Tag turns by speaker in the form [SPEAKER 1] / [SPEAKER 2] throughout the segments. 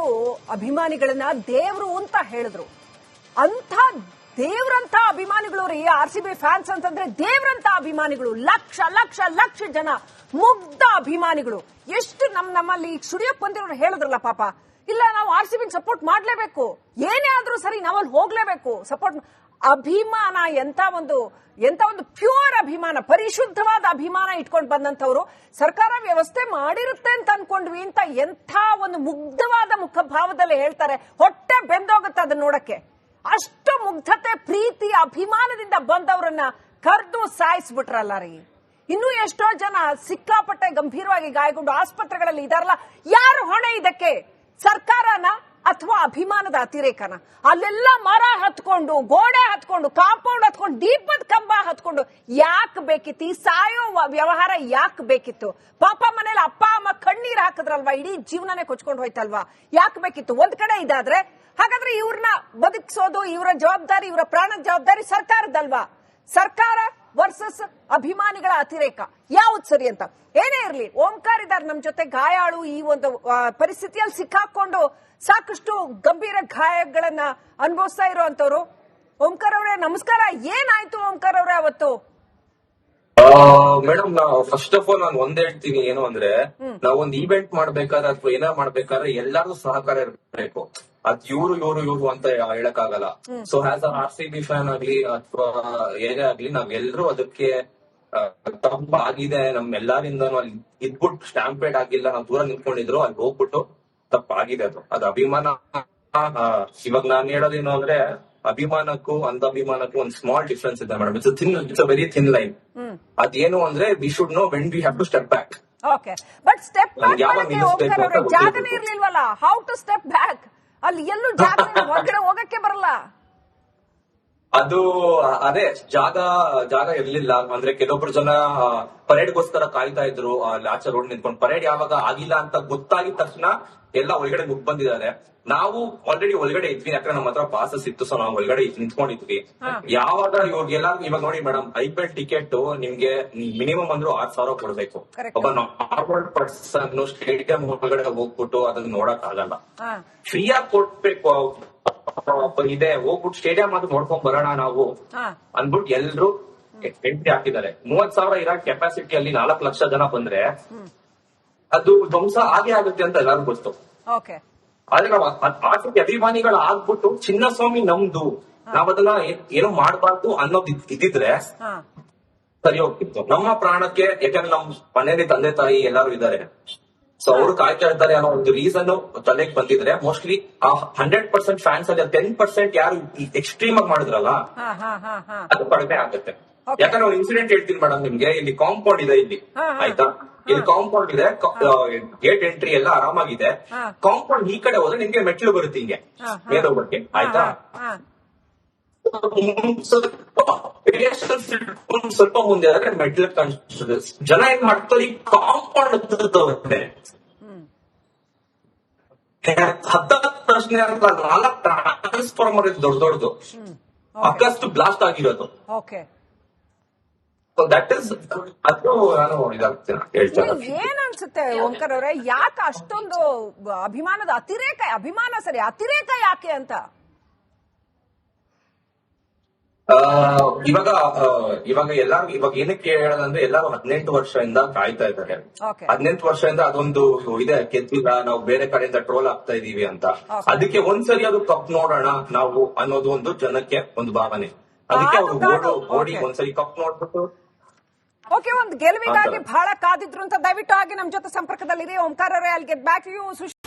[SPEAKER 1] ಅವರು ಅಭಿಮಾನಿಗಳನ್ನ ದೇವರು ಅಂತ ಹೇಳಿದ್ರು. ಅಂತ ದೇವ್ರಂತ ಅಭಿಮಾನಿಗಳು ರೀ RCB ಫ್ಯಾನ್ಸ್ ಅಂತಂದ್ರೆ ದೇವ್ರಂತ ಅಭಿಮಾನಿಗಳು, ಲಕ್ಷ ಲಕ್ಷ ಲಕ್ಷ ಜನ ಮುಗ್ಧ ಅಭಿಮಾನಿಗಳು. ಎಷ್ಟು ನಮ್ಮಲ್ಲಿ ಸುಡಿಯಪ್ಪ ಬಂದಿರೋರು ಹೇಳಿದ್ರಲ್ಲ ಪಾಪ, ಇಲ್ಲ ನಾವು RCB ಸಪೋರ್ಟ್ ಮಾಡ್ಲೇಬೇಕು, ಏನೇ ಆದ್ರೂ ಸರಿ ನಾವಲ್ಲಿ ಹೋಗ್ಲೇಬೇಕು ಸಪೋರ್ಟ್. ಅಭಿಮಾನ ಎಂತ ಒಂದು ಪ್ಯೂರ್ ಅಭಿಮಾನ, ಪರಿಶುದ್ಧವಾದ ಅಭಿಮಾನ ಇಟ್ಕೊಂಡು ಬಂದಂತವ್ರು. ಸರ್ಕಾರ ವ್ಯವಸ್ಥೆ ಮಾಡಿರುತ್ತೆ ಅಂತ ಅನ್ಕೊಂಡ್ವಿ ಅಂತ ಎಂಥ ಒಂದು ಮುಗ್ಧವಾದ ಮುಖಭಾವದಲ್ಲಿ ಹೇಳ್ತಾರೆ. ಹೊಟ್ಟೆ ಬೆಂದೋಗುತ್ತೆ ಅದನ್ನ ನೋಡಕ್ಕೆ. ಅಷ್ಟು ಮುಗ್ಧತೆ, ಪ್ರೀತಿ, ಅಭಿಮಾನದಿಂದ ಬಂದವರನ್ನ ಕರೆದು ಸಾಯಿಸ್ಬಿಟ್ರಲ್ಲ ರೀ. ಇನ್ನೂ ಎಷ್ಟೋ ಜನ ಸಿಕ್ಕಾಪಟ್ಟೆ ಗಂಭೀರವಾಗಿ ಗಾಯಗೊಂಡು ಆಸ್ಪತ್ರೆಗಳಲ್ಲಿ ಇದಾರಲ್ಲ. ಯಾರು ಹೊಣೆ ಇದಕ್ಕೆ? ಸರ್ಕಾರನ ಅಥವಾ ಅಭಿಮಾನದ ಅತಿರೇಕನ? ಅಲ್ಲೆಲ್ಲ ಮರ ಹತ್ಕೊಂಡು, ಗೋಡೆ ಹತ್ಕೊಂಡು, ಕಾಂಪೌಂಡ್ ಹತ್ಕೊಂಡು, ದೀಪದ ಕಂಬ ಹತ್ಕೊಂಡು ಯಾಕೆ ಬೇಕಿತ್ತು? ಈ ಸಾಯೋ ವ್ಯವಹಾರ ಯಾಕೆ ಬೇಕಿತ್ತು? ಪಾಪ ಮನೇಲಿ ಅಪ್ಪ ಅಮ್ಮ ಕಣ್ಣೀರ್ ಹಾಕಿದ್ರಲ್ವಾ, ಇಡೀ ಜೀವನನೇ ಕೊಚ್ಕೊಂಡು ಹೋಯ್ತಲ್ವಾ, ಯಾಕೆ ಬೇಕಿತ್ತು? ಒಂದ್ ಕಡೆ ಇದಾದ್ರೆ ಹಾಗಾದ್ರೆ ಇವ್ರನ್ನ ಬದುಕಿಸೋದು ಇವರ ಜವಾಬ್ದಾರಿ, ಇವರ ಪ್ರಾಣದ ಜವಾಬ್ದಾರಿ ಸರ್ಕಾರದಲ್ವಾ? ಸರ್ಕಾರ ವರ್ಸಸ್ ಅಭಿಮಾನಿಗಳ ಅತಿರೇಕ ಯಾವ್ದು ಸರಿ ಅಂತ? ಏನೇ ಇರಲಿ, ಓಂಕಾರ್ ಇದ್ದಾರೆ ನಮ್ ಜೊತೆ, ಗಾಯಾಳು. ಈ ಒಂದು ಪರಿಸ್ಥಿತಿಯಲ್ಲಿ ಸಿಕ್ಕಾಕೊಂಡು ಸಾಕಷ್ಟು ಗಂಭೀರ ಗಾಯಗಳನ್ನ ಅನುಭವಿಸ್ತಾ ಇರುವಂತವ್ರು. ಓಂಕಾರ್ ಅವರೇ ನಮಸ್ಕಾರ. ಏನಾಯ್ತು ಓಂಕಾರ್ ಅವರೇ ಅವತ್ತು?
[SPEAKER 2] ಮೇಡಮ್, ಫಸ್ಟ್ ಆಫ್ ಆಲ್ ನಾನು ಒಂದ್ ಹೇಳ್ತೀನಿ, ಏನು ಅಂದ್ರೆ ನಾವೊಂದ್ ಈವೆಂಟ್ ಮಾಡ್ಬೇಕಾದ್ರೆ ಅಥವಾ ಏನೋ ಮಾಡ್ಬೇಕಾದ್ರೆ ಎಲ್ಲಾರು ಸಹಕಾರ ಇರಬೇಕು. ಅದ್ ಇವ್ರು ಅಂತ ಹೇಳಕ್ಕಾಗಲ್ಲ. ಸೊ ಹ್ಯಾಸ್ RCB ಫ್ಯಾನ್ ಆಗ್ಲಿ ಅಥವಾ ಏನೇ ಆಗ್ಲಿ, ನಾವೆಲ್ಲರೂ ಅದಕ್ಕೆ ತಪ್ಪಾಗಿದೆ ನಮ್ಮೆಲ್ಲರಿಂದನೂ. ಅಲ್ಲಿ ಇದ್ಬಿಟ್ಟು ಸ್ಟ್ಯಾಂಪೇಡ್ ಆಗಿಲ್ಲ, ನಾವು ದೂರ ನಿಂತ್ಕೊಂಡಿದ್ರು, ಅಲ್ಲಿ ಹೋಗ್ಬಿಟ್ಟು ತಪ್ಪಾಗಿದೆ. ಅದು ಅಭಿಮಾನ. ಇವಾಗ ನಾನು ಹೇಳೋದೇನು ಅಂದ್ರೆ, ಅಭಿಮಾನಕ್ಕೂ ಅಂಧಾಭಿಮಾನಕ್ಕೂ ಒಂದು ಸ್ಮಾಲ್ ಡಿಫ್ರೆನ್ಸ್ ಇದೆ madam. It's a very thin line. ಅದೇನು ಅಂದ್ರೆ we should know when we have to step back.
[SPEAKER 1] Okay, but step back ಜಾಗನೇ ಇರ್ಲಿಲ್ವಲ್ಲ. How to step back? ಅಲ್ಲಿ ಎಲ್ಲೂ ಜಾಗ ಹೊರಗಡೆ ಹೋಗಕ್ಕೆ ಬರಲ್ಲ.
[SPEAKER 2] ಅದು ಅದೇ ಜಾಗ ಇರ್ಲಿಲ್ಲ ಅಂದ್ರೆ ಕೆಲವೊಬ್ರು ಜನ ಪರೇಡ್ಗೋಸ್ಕರ ಕಾಯ್ತಾ ಇದ್ರು. ಅಲ್ಲಿ ಆಚೆ ರೋಡ್ ನಿಂತ್ಕೊಂಡು ಪರೇಡ್ ಯಾವಾಗ ಆಗಿಲ್ಲ ಅಂತ ಗೊತ್ತಾಗಿದ ತಕ್ಷಣ ಎಲ್ಲ ಒಳಗಡೆ ನುಗ್ ಬಂದಿದ್ದಾರೆ. ನಾವು ಆಲ್ರೆಡಿ ಒಳಗಡೆ ಇದ್ವಿ, ಯಾಕಂದ್ರೆ ನಮ್ಮ ಹತ್ರ ಪಾಸಸ್ ಇತ್ತು. ಸೊ ನಾವು ಒಳಗಡೆ ನಿಂತ್ಕೊಂಡಿದ್ವಿ. ಯಾವಾಗ ಇವ್ರಿಗೆಲ್ಲ ಇವಾಗ ನೋಡಿ ಮೇಡಮ್, IPL ಟಿಕೆಟ್ ನಿಮ್ಗೆ ಮಿನಿಮಮ್ ಅಂದ್ರೂ 6,000 ಕೊಡ್ಬೇಕು. ಒಬ್ಬ ನಾರ್ಮಲ್ ಪರ್ಸನ್ ಸ್ಟೇಡಿಯಂ ಒಳಗಡೆ ಹೋಗ್ಬಿಟ್ಟು ಅದನ್ನ ನೋಡಕ್ ಆಗಲ್ಲ. ಫ್ರೀಯಾಗಿ ಕೊಡ್ಬೇಕು ಇದೆ, ಹೋಗ್ಬಿಟ್ಟು ಸ್ಟೇಡಿಯಂ ಅದು ನೋಡ್ಕೊಂಡ್ ಬರೋಣ ನಾವು ಅಂದ್ಬಿಟ್ಟು ಎಲ್ರು ಎಂಟ್ರಿ ಹಾಕಿದ್ದಾರೆ. 30,000 ಇರೋ ಕೆಪಾಸಿಟಿಯಲ್ಲಿ 4 ಲಕ್ಷ ಜನ ಬಂದ್ರೆ ಅದು ಧ್ವಂಸ ಆಗೇ ಆಗುತ್ತೆ ಅಂತ ಎಲ್ಲರಿಗೂ ಗೊತ್ತು. ಆದ್ರೆ ನಾವು RCB ಅಭಿಮಾನಿಗಳು ಆಗ್ಬಿಟ್ಟು ಚಿನ್ನಸ್ವಾಮಿ ನಮ್ದು, ನಾವ್ ಅದನ್ನ ಏನೋ ಮಾಡ್ಬಾರ್ದು ಅನ್ನೋದು ಇದ್ದಿದ್ರೆ ಸರಿ ಹೋಗ್ತಿತ್ತು. ನಮ್ಮ ಪ್ರಾಣಕ್ಕೆ, ಯಾಕಂದ್ರೆ ನಮ್ ಮನೇಲಿ ತಂದೆ ತಾಯಿ ಎಲ್ಲಾರು ಇದ್ದಾರೆ, ಸೊ ಅವರು ಕಾಯ್ತಾ ಇರ್ತಾರೆ ಅನ್ನೋ ಒಂದು ರೀಸನ್ ತಲೆಗೆ ಬಂದಿದ್ರೆ ಮೋಸ್ಟ್ಲಿ 100% ಫ್ಯಾನ್ಸ್ ಅಲ್ಲಿ 10% ಯಾರು ಎಕ್ಸ್ಟ್ರೀಮ್ ಆಗಿ ಮಾಡಿದ್ರಲ್ಲ ಅದು ಕಡಿಮೆ ಆಗುತ್ತೆ. ಯಾಕಂದ್ರೆ ಒಂದು ಇನ್ಸಿಡೆಂಟ್ ಹೇಳ್ತೀನಿ ಮೇಡಮ್ ನಿಮ್ಗೆ. ಇಲ್ಲಿ ಕಾಂಪೌಂಡ್ ಇದೆ, ಇಲ್ಲಿ ಆಯ್ತಾ, ಇಲ್ಲಿ ಕಾಂಪೌಂಡ್ ಇದೆ, ಗೇಟ್ ಎಂಟ್ರಿ ಎಲ್ಲ ಆರಾಮಾಗಿದೆ. ಕಾಂಪೌಂಡ್ ಈ ಕಡೆ ಹೋದ್ರೆ ನಿಮ್ಗೆ ಮೆಟ್ಲು ಬರುತ್ತೆ ಹಿಂಗೆ ಮೇಲೆ ಹೋಗಕ್ಕೆ, ಆಯ್ತಾ. ಸ್ವಲ್ಪ ಮುಂದೆ ಆದ್ರೆ ಮೆಟ್ಲು ಕಾಣಿಸ್ತದೆ. ಜನ ಏನ್ ಮಾಡ್ತಾರೆ, ಈ ಕಾಂಪೌಂಡ್ ಹತ್ತುತ್ತೆ. 10 ಪ್ರಶ್ನೆ 4 ಟ್ರಾನ್ಸ್ಫಾರ್ಮರ್ ಇದೆ ದೊಡ್ಡದು, ಅಕ್ಕಷ್ಟು ಬ್ಲಾಸ್ಟ್ ಆಗಿರೋದು.
[SPEAKER 1] ಏನ್ ಅನ್ಸುತ್ತೆ ಓಂಕಾರ್ ಅವರೇ, ಯಾಕೆ ಅಷ್ಟೊಂದು ಅಭಿಮಾನದ ಅತಿರೇಕ? ಅಭಿಮಾನ ಸರಿ, ಅತಿರೇಕ ಯಾಕೆ ಅಂತ?
[SPEAKER 2] ಇವಾಗ ಎಲ್ಲಾರು ಇವಾಗ ಏನಕ್ಕೆ ಹೇಳೋದಂದ್ರೆ, ಎಲ್ಲಾರು 18 ವರ್ಷದಿಂದ ಕಾಯ್ತಾ ಇದ್ದಾರೆ. 18 ವರ್ಷದಿಂದ ಅದೊಂದು ಇದೆ, ಕೆತ್ತಿಲ್ಲ ನಾವು ಬೇರೆ ಕಡೆಯಿಂದ ಟ್ರೋಲ್ ಆಗ್ತಾ ಇದೀವಿ ಅಂತ. ಅದಕ್ಕೆ ಒಂದ್ಸರಿ ಅದು ಕಪ್ ನೋಡೋಣ ನಾವು ಅನ್ನೋದು ಒಂದು ಜನಕ್ಕೆ ಒಂದು ಭಾವನೆ. ಅದಕ್ಕೆ ಅವರು ಓಡಿ ಒಂದ್ಸರಿ ಕಪ್ ನೋಡ್ಬಿಟ್ಟು
[SPEAKER 1] ಓಕೆ, ಒಂದು ಗೆಲುವಿಗಾಗಿ ಬಹಳ ಕಾದಿದ್ರು ಅಂತ. ದಯವಿಟ್ಟು ಆಗಿ ನಮ್ ಜೊತೆ ಸಂಪರ್ಕದಲ್ಲಿರಿ ಓಂಕಾರ್ ಅವರೇ. ಅಲ್ಲಿ get back you.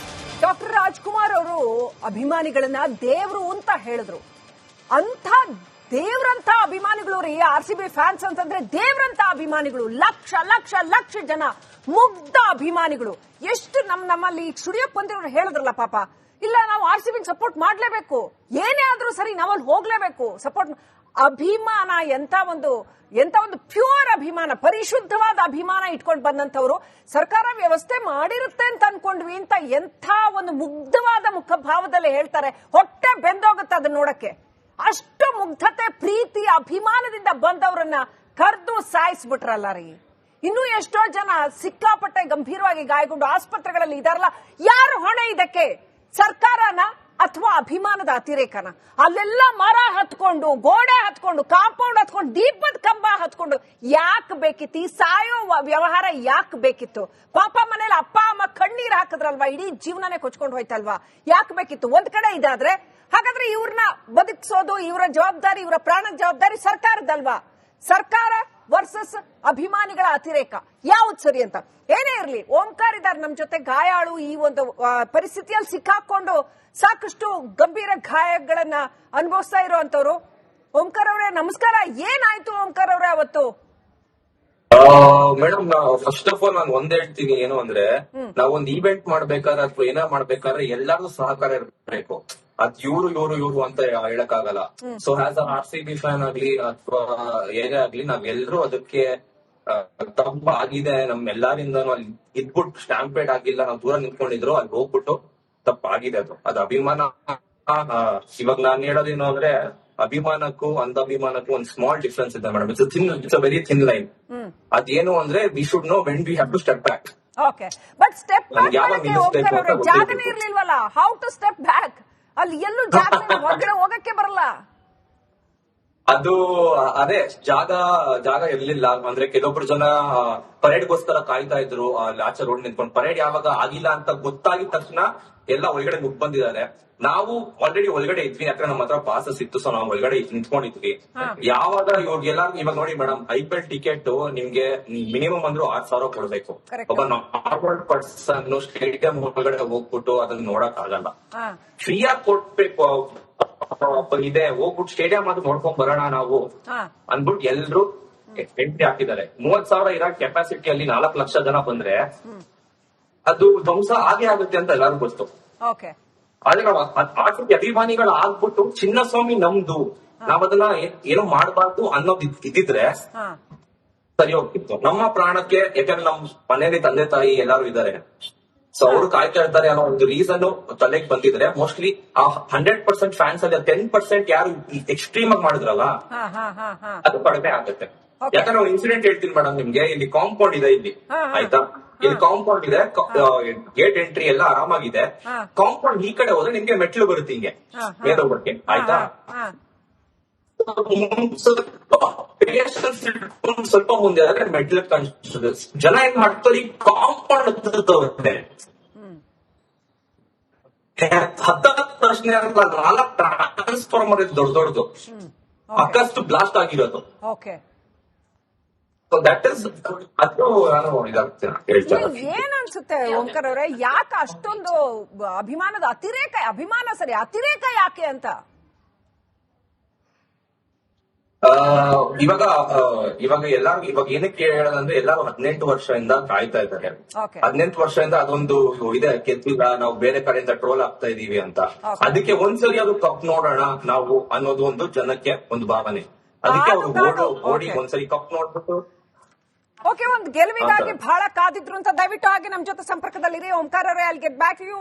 [SPEAKER 1] Doctor Rajkumar ಅವರು ಅಭಿಮಾನಿಗಳನ್ನ ದೇವ್ರು ಅಂತ ಹೇಳಿದ್ರು. ಅಂತ ದೇವ್ರಂತ ಅಭಿಮಾನಿಗಳು ರೀ RCB ಫ್ಯಾನ್ಸ್ ಅಂತಂದ್ರೆ ದೇವ್ರಂತ ಅಭಿಮಾನಿಗಳು, ಲಕ್ಷ ಲಕ್ಷ ಲಕ್ಷ ಜನ ಮುಗ್ಧ ಅಭಿಮಾನಿಗಳು. ಎಷ್ಟು ನಮ್ಮಲ್ಲಿ ಸುಡಿಯಪ್ಪ ಬಂದಿರೋರು ಹೇಳಿದ್ರಲ್ಲ ಪಾಪ, ಇಲ್ಲ ನಾವು RCB ಸಪೋರ್ಟ್ ಮಾಡ್ಲೇಬೇಕು, ಏನೇ ಆದ್ರೂ ಸರಿ ನಾವಲ್ಲಿ ಹೋಗ್ಲೇಬೇಕು ಸಪೋರ್ಟ್. ಅಭಿಮಾನ ಎಂತ ಒಂದು ಪ್ಯೂರ್ ಅಭಿಮಾನ, ಪರಿಶುದ್ಧವಾದ ಅಭಿಮಾನ ಇಟ್ಕೊಂಡು ಬಂದಂತವ್ರು. ಸರ್ಕಾರ ವ್ಯವಸ್ಥೆ ಮಾಡಿರುತ್ತೆ ಅಂತ ಅನ್ಕೊಂಡ್ವಿ ಅಂತ ಎಂಥ ಒಂದು ಮುಗ್ಧವಾದ ಮುಖಭಾವದಲ್ಲಿ ಹೇಳ್ತಾರೆ. ಹೊಟ್ಟೆ ಬೆಂದೋಗುತ್ತೆ ಅದನ್ನ ನೋಡಕ್ಕೆ. ಅಷ್ಟು ಮುಗ್ಧತೆ, ಪ್ರೀತಿ, ಅಭಿಮಾನದಿಂದ ಬಂದವರನ್ನ ಕರೆದು ಸಾಯಿಸ್ಬಿಟ್ರಲ್ಲ ರೀ. ಇನ್ನೂ ಎಷ್ಟೋ ಜನ ಸಿಕ್ಕಾಪಟ್ಟೆ ಗಂಭೀರವಾಗಿ ಗಾಯಗೊಂಡು ಆಸ್ಪತ್ರೆಗಳಲ್ಲಿ ಇದಾರಲ್ಲ. ಯಾರು ಹೊಣೆ ಇದಕ್ಕೆ? ಸರ್ಕಾರನ ಅಥವಾ ಅಭಿಮಾನದ ಅತಿರೇಕನ? ಅಲ್ಲೆಲ್ಲ ಮರ ಹತ್ಕೊಂಡು, ಗೋಡೆ ಹತ್ಕೊಂಡು, ಕಾಂಪೌಂಡ್ ಹತ್ಕೊಂಡು, ದೀಪದ ಕಂಬ ಹತ್ಕೊಂಡು ಯಾಕೆ ಬೇಕಿತ್ತು? ಈ ಸಾಯೋ ವ್ಯವಹಾರ ಯಾಕೆ ಬೇಕಿತ್ತು? ಪಾಪ ಮನೇಲಿ ಅಪ್ಪ ಅಮ್ಮ ಕಣ್ಣೀರ್ ಹಾಕಿದ್ರಲ್ವಾ, ಇಡೀ ಜೀವನನೇ ಕೊಚ್ಕೊಂಡು ಹೋಯ್ತಲ್ವಾ, ಯಾಕೆ ಬೇಕಿತ್ತು? ಒಂದ್ ಕಡೆ ಇದಾದ್ರೆ ಹಾಗಾದ್ರೆ ಇವ್ರನ್ನ ಬದುಕಿಸೋದು ಇವರ ಜವಾಬ್ದಾರಿ, ಇವರ ಪ್ರಾಣದ ಜವಾಬ್ದಾರಿ ಸರ್ಕಾರದಲ್ವಾ? ಸರ್ಕಾರ ವರ್ಸಸ್ ಅಭಿಮಾನಿಗಳ ಅತಿರೇಕ ಯಾವ್ದು ಸರಿ ಅಂತ? ಏನೇ ಇರ್ಲಿ, ಓಂಕಾರ್ ಇದಾರೆ ನಮ್ ಜೊತೆ, ಗಾಯಾಳು. ಈ ಒಂದು ಪರಿಸ್ಥಿತಿಯಲ್ಲಿ ಸಿಕ್ಕಾಕೊಂಡು ಸಾಕಷ್ಟು ಗಂಭೀರ ಗಾಯಗಳನ್ನ ಅನುಭವಿಸ್ತಾ ಇರುವಂತವ್ರು. ಓಂಕಾರ್ ಅವರೇ ನಮಸ್ಕಾರ. ಏನಾಯ್ತು ಓಂಕಾರ್ ಅವರೇ ಅವತ್ತು?
[SPEAKER 2] ಮೇಡಮ್, ಫಸ್ಟ್ ಆಫ್ ಆಲ್ ನಾನು ಒಂದ್ ಹೇಳ್ತೀನಿ, ಏನು ಅಂದ್ರೆ ನಾವೊಂದ್ ಈವೆಂಟ್ ಮಾಡ್ಬೇಕಾದ್ರೆ ಅಥವಾ ಏನೋ ಮಾಡ್ಬೇಕಾದ್ರೆ ಎಲ್ಲಾರ್ದು ಸಹಕಾರ ಇರಬೇಕು. ಅದ್ ಇವ್ರು ಅಂತ ಹೇಳಕ್ಕಾಗಲ್ಲ. ಸೊ ಆಸ್ RCB ಫ್ಯಾನ್ ಆಗ್ಲಿ ಅಥವಾ ಏನೇ ಆಗ್ಲಿ, ನಾವೆಲ್ಲರೂ ಅದಕ್ಕೆ ತಪ್ಪಾಗಿದೆ ನಮ್ಮೆಲ್ಲರಿಂದನೂ. ಅಲ್ಲಿ ಇದ್ಬಿಟ್ಟು ಸ್ಟ್ಯಾಂಪೇಡ್ ಆಗಿಲ್ಲ, ನಾವು ದೂರ ನಿಂತ್ಕೊಂಡಿದ್ರು, ಅಲ್ಲಿ ಹೋಗ್ಬಿಟ್ಟು ತಪ್ಪಾಗಿದೆ. ಅದು ಅಭಿಮಾನ. ಇವಾಗ ನಾನು ಹೇಳೋದೇನು ಅಂದ್ರೆ, ಅಭಿಮಾನಕ್ಕೂ ಅಂಧಾಭಿಮಾನಕ್ಕೂ ಒಂದು ಸ್ಮಾಲ್ ಡಿಫ್ರೆನ್ಸ್ ಇದೆ madam. It's a very thin line. ಅದೇನು ಅಂದ್ರೆ we should know when we have to step back.
[SPEAKER 1] Okay, but step back ಜಾಗನೇ ಇರ್ಲಿಲ್ವಲ್ಲ. How to step back? ಅಲ್ಲಿ ಎಲ್ಲೂ ಜಾಗ ಹೊರಗಡೆ ಹೋಗಕ್ಕೆ ಬರಲ್ಲ.
[SPEAKER 2] ಅದು ಅದೇ ಜಾಗ ಇರ್ಲಿಲ್ಲ. ಅಂದ್ರೆ ಕೆಲವೊಬ್ರು ಜನ ಪರೇಡ್ಗೋಸ್ಕರ ಕಾಯ್ತಾ ಇದ್ರು, ಅಲ್ಲಿ ಆಚೆ ರೋಡ್ ನಿಂತ್ಕೊಂಡು. ಪರೇಡ್ ಯಾವಾಗ ಆಗಿಲ್ಲ ಅಂತ ಗೊತ್ತಾಗಿದ ತಕ್ಷಣ ಎಲ್ಲ ಒಳಗಡೆ ನುಗ್ ಬಂದಿದ್ದಾರೆ. ನಾವು ಆಲ್ರೆಡಿ ಒಳಗಡೆ ಇದ್ವಿ, ಯಾಕಂದ್ರೆ ನಮ್ಮ ಹತ್ರ ಪಾಸಸ್ ಇತ್ತು. ಸೊ ನಾವು ಒಳಗಡೆ ನಿಂತ್ಕೊಂಡಿದ್ವಿ. ಯಾವಾಗ ಇವ್ರಿಗೆಲ್ಲ ಇವಾಗ ನೋಡಿ ಮೇಡಮ್, IPL ಟಿಕೆಟ್ ನಿಮ್ಗೆ ಮಿನಿಮಮ್ ಅಂದ್ರೂ 6,000 ಕೊಡ್ಬೇಕು. ಒಬ್ಬ ನಾರ್ಮಲ್ ಪರ್ಸನ್ ಸ್ಟೇಡಿಯಂ ಒಳಗಡೆ ಹೋಗ್ಬಿಟ್ಟು ಅದನ್ನ ನೋಡಕ್ ಆಗಲ್ಲ. ಫ್ರೀಯಾಗಿ ಕೊಡ್ಬೇಕು ಇದೆ, ಹೋಗ್ಬಿಟ್ಟು ಸ್ಟೇಡಿಯಂ ಅದು ನೋಡ್ಕೊಂಡ್ ಬರೋಣ ನಾವು ಅಂದ್ಬಿಟ್ಟು ಎಲ್ರು ಎಂಟ್ರಿ ಹಾಕಿದ್ದಾರೆ. 30,000 ಇರೋ ಕೆಪಾಸಿಟಿಯಲ್ಲಿ 4 ಲಕ್ಷ ಜನ ಬಂದ್ರೆ ಅದು ಧ್ವಂಸ ಆಗೇ ಆಗುತ್ತೆ ಅಂತ ಎಲ್ಲರಿಗೂ ಗೊತ್ತು. ಆದ್ರೆ ನಾವು RCB ಅಭಿಮಾನಿಗಳು ಆಗ್ಬಿಟ್ಟು ಚಿನ್ನಸ್ವಾಮಿ ನಮ್ದು, ನಾವ್ ಅದನ್ನ ಏನೋ ಮಾಡಬಾರ್ದು ಅನ್ನೋದು ಇದ್ದಿದ್ರೆ ಸರಿ ಹೋಗ್ತಿತ್ತು. ನಮ್ಮ ಪ್ರಾಣಕ್ಕೆ, ಯಾಕಂದ್ರೆ ನಮ್ ಮನೇಲಿ ತಂದೆ ತಾಯಿ ಎಲ್ಲಾರು ಇದ್ದಾರೆ, ಸೊ ಅವರು ಕಾಯ್ತಾ ಇರ್ತಾರೆ ಅನ್ನೋ ಒಂದು ರೀಸನ್ ತಲೆಗೆ ಬಂದಿದ್ರೆ, ಮೋಸ್ಟ್ಲಿ ಆ 100% ಫ್ಯಾನ್ಸ್ ಅಲ್ಲಿ 10% ಯಾರು ಎಕ್ಸ್ಟ್ರೀಮ್ ಆಗಿ ಮಾಡಿದ್ರಲ್ಲ, ಅದು ಕಡಿಮೆ ಆಗುತ್ತೆ. ಯಾಕಂದ್ರೆ ಒಂದು ಇನ್ಸಿಡೆಂಟ್ ಹೇಳ್ತೀನಿ ಮೇಡಮ್ ನಿಮ್ಗೆ. ಇಲ್ಲಿ ಕಾಂಪೌಂಡ್ ಇದೆ, ಇಲ್ಲಿ ಆಯ್ತಾ, ಇಲ್ಲಿ ಕಾಂಪೌಂಡ್ ಇದೆ, ಗೇಟ್ ಎಂಟ್ರಿ ಎಲ್ಲ ಆರಾಮಾಗಿದೆ. ಕಾಂಪೌಂಡ್ ಈ ಕಡೆ ಹೋದ್ರೆ ನಿಮ್ಗೆ ಮೆಟ್ಲು ಬರುತ್ತೆ ಹಿಂಗೆ ಮೇಲೋಗ್ಬಿಟ್ಟೆ, ಆಯ್ತಾ. ಸ್ವಲ್ಪ ಮುಂದೆ ಆದ್ರೆ ಮೆಟ್ಲು ಕಾಣಿಸ್ತದೆ. ಜನ ಏನ್ ಮಾಡ್ತಾರೆ, ಈ ಕಾಂಪೌಂಡ್ ಹತ್ತುತ್ತೆ. 10 ಪ್ರಶ್ನೆ 4 ಟ್ರಾನ್ಸ್ಫಾರ್ಮರ್ ಇದೆ ದೊಡ್ಡದು, ಅಕ್ಕಷ್ಟು ಬ್ಲಾಸ್ಟ್ ಆಗಿರೋದು.
[SPEAKER 1] ಏನ್ ಅನ್ಸುತ್ತೆ ಓಂಕಾರ್ ಅವರೇ, ಯಾಕೆ ಅಷ್ಟೊಂದು ಅಭಿಮಾನದ ಅತಿರೇಕ? ಅಭಿಮಾನ ಸರಿ, ಅತಿರೇಕ ಯಾಕೆ ಅಂತ?
[SPEAKER 2] ಇವಾಗ ಎಲ್ಲಾರು ಇವಾಗ ಏನಕ್ಕೆ ಹೇಳೋದಂದ್ರೆ, ಎಲ್ಲಾರು 18 ವರ್ಷದಿಂದ ಕಾಯ್ತಾ ಇದ್ದಾರೆ. 18 ವರ್ಷದಿಂದ ಅದೊಂದು ಇದೆ, ಕೆತ್ತಿಗ ನಾವು ಬೇರೆ ಕಡೆಯಿಂದ ಟ್ರೋಲ್ ಆಗ್ತಾ ಇದೀವಿ ಅಂತ. ಅದಕ್ಕೆ ಒಂದ್ಸರಿ ಅದು ಕಪ್ ನೋಡೋಣ ನಾವು ಅನ್ನೋದು ಒಂದು ಜನಕ್ಕೆ ಒಂದು ಭಾವನೆ. ಅದಕ್ಕೆ ಅವರು ಓಡಿ ಒಂದ್ಸರಿ ಕಪ್ ನೋಡ್ಬಿಟ್ಟು
[SPEAKER 1] ಒಂದು ಗೆಲುವಿಗಾಗಿ ಬಹಳ ಕಾದಿದ್ರು ಅಂತ. ದಯವಿಟ್ಟು ಹಾಗೆ ನಮ್ ಜೊತೆ ಸಂಪರ್ಕದಲ್ಲಿರಿ ಓಂಕಾರ್ ಅವರೇ. I will get back to you.